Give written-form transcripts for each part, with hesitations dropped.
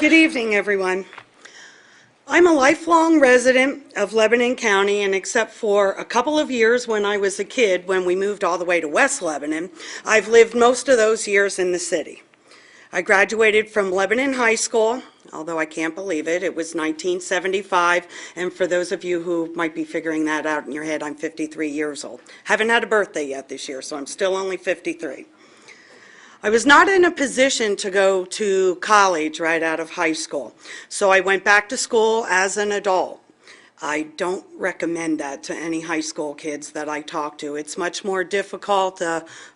Good evening, everyone. I'm a lifelong resident of Lebanon County, and except for a couple of years when I was a kid, when we moved all the way to West Lebanon, I've lived most of those years in the city. I graduated from Lebanon High School, although I can't believe it. It was 1975, and for those of you who might be figuring that out in your head, I'm 53 years old. Haven't had a birthday yet this year, so I'm still only 53. I was not in a position to go to college right out of high school, so I went back to school as an adult. I don't recommend that to any high school kids that I talk to. It's much more difficult.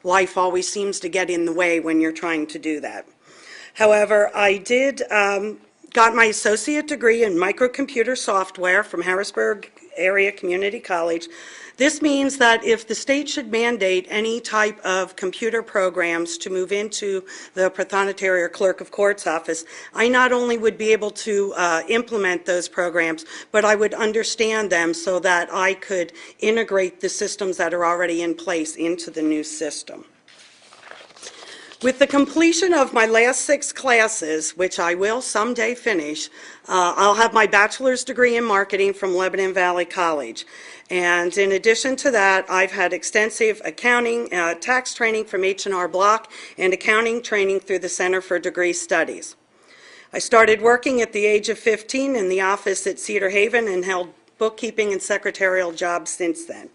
Life always seems to get in the way when you're trying to do that. However, I did got my associate degree in microcomputer software from Harrisburg Area Community College. This means that if the state should mandate any type of computer programs to move into the Prothonotary or Clerk of Court's office, I not only would be able to implement those programs, but I would understand them so that I could integrate the systems that are already in place into the new system. With the completion of my last 6 classes, which I will someday finish, I'll have my bachelor's degree in marketing from Lebanon Valley College. And in addition to that, I've had extensive accounting, tax training from H&R Block and accounting training through the Center for Degree Studies. I started working at the age of 15 in the office at Cedar Haven and held bookkeeping and secretarial jobs since then.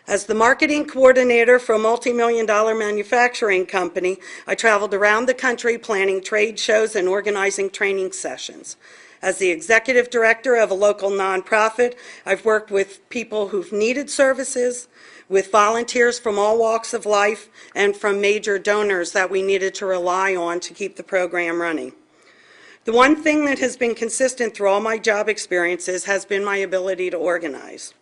As the marketing coordinator for a multi-million-dollar manufacturing company, I traveled around the country planning trade shows and organizing training sessions. As the executive director of a local nonprofit, I've worked with people who've needed services, with volunteers from all walks of life, and from major donors that we needed to rely on to keep the program running. The one thing that has been consistent through all my job experiences has been my ability to organize.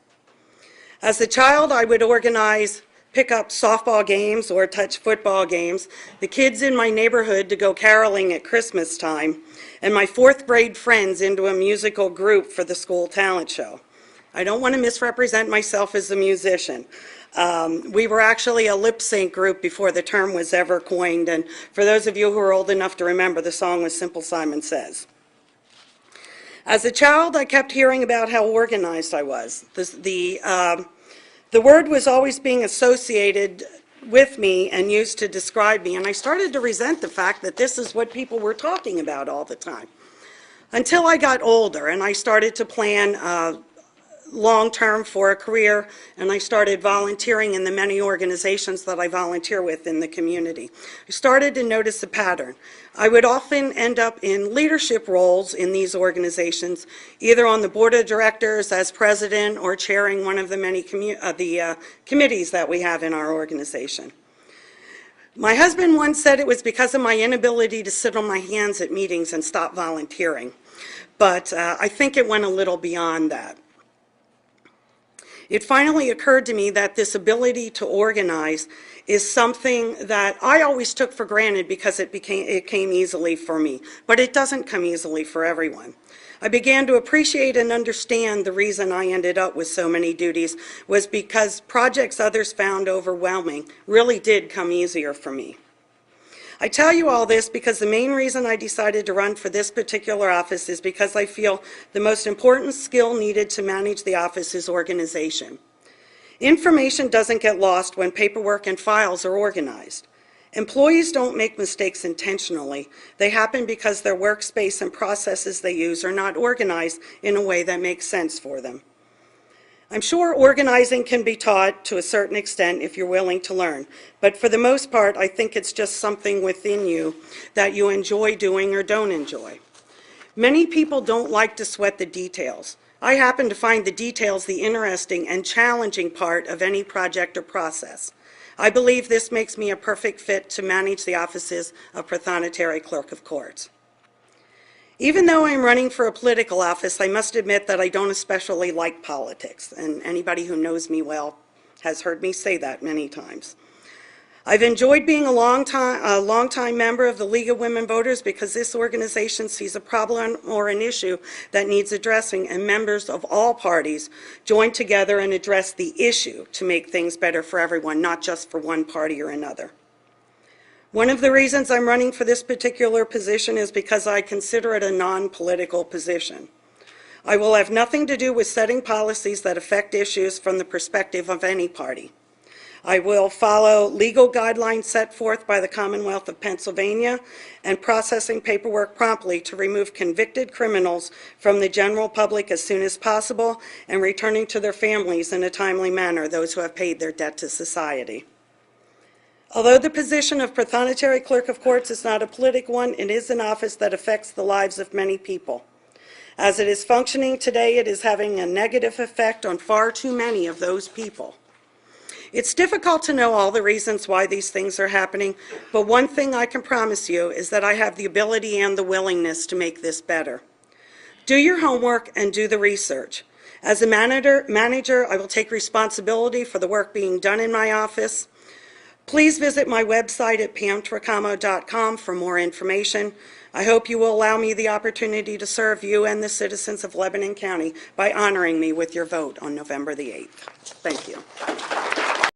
As a child, I would organize pick-up softball games or touch football games, the kids in my neighborhood to go caroling at Christmas time, and my 4th grade friends into a musical group for the school talent show. I don't want to misrepresent myself as a musician. We were actually a lip sync group before the term was ever coined, and for those of you who are old enough to remember, the song was Simple Simon Says. As a child, I kept hearing about how organized I was. The word was always being associated with me and used to describe me, and I started to resent the fact that this is what people were talking about all the time. Until I got older and I started to plan long-term for a career, and I started volunteering in the many organizations that I volunteer with in the community. I started to notice a pattern. I would often end up in leadership roles in these organizations, either on the board of directors as president or chairing one of the many committees that we have in our organization. My husband once said it was because of my inability to sit on my hands at meetings and stop volunteering, but I think it went a little beyond that. It finally occurred to me that this ability to organize is something that I always took for granted because it came easily for me, but it doesn't come easily for everyone. I began to appreciate and understand the reason I ended up with so many duties was because projects others found overwhelming really did come easier for me. I tell you all this because the main reason I decided to run for this particular office is because I feel the most important skill needed to manage the office is organization. Information doesn't get lost when paperwork and files are organized. Employees don't make mistakes intentionally. They happen because their workspace and processes they use are not organized in a way that makes sense for them. I'm sure organizing can be taught to a certain extent if you're willing to learn, but for the most part, I think it's just something within you that you enjoy doing or don't enjoy. Many people don't like to sweat the details. I happen to find the details the interesting and challenging part of any project or process. I believe this makes me a perfect fit to manage the offices of Prothonotary Clerk of Courts. Even though I'm running for a political office, I must admit that I don't especially like politics, and anybody who knows me well has heard me say that many times. I've enjoyed being a long-time member of the League of Women Voters because this organization sees a problem or an issue that needs addressing, and members of all parties join together and address the issue to make things better for everyone, not just for one party or another. One of the reasons I'm running for this particular position is because I consider it a non-political position. I will have nothing to do with setting policies that affect issues from the perspective of any party. I will follow legal guidelines set forth by the Commonwealth of Pennsylvania and processing paperwork promptly to remove convicted criminals from the general public as soon as possible and returning to their families in a timely manner those who have paid their debt to society. Although the position of Prothonotary Clerk of Courts is not a political one, it is an office that affects the lives of many people. As it is functioning today, it is having a negative effect on far too many of those people. It's difficult to know all the reasons why these things are happening, but one thing I can promise you is that I have the ability and the willingness to make this better. Do your homework and do the research. As a manager, I will take responsibility for the work being done in my office. Please visit my website at pamtricamo.com for more information. I hope you will allow me the opportunity to serve you and the citizens of Lebanon County by honoring me with your vote on November the 8th. Thank you.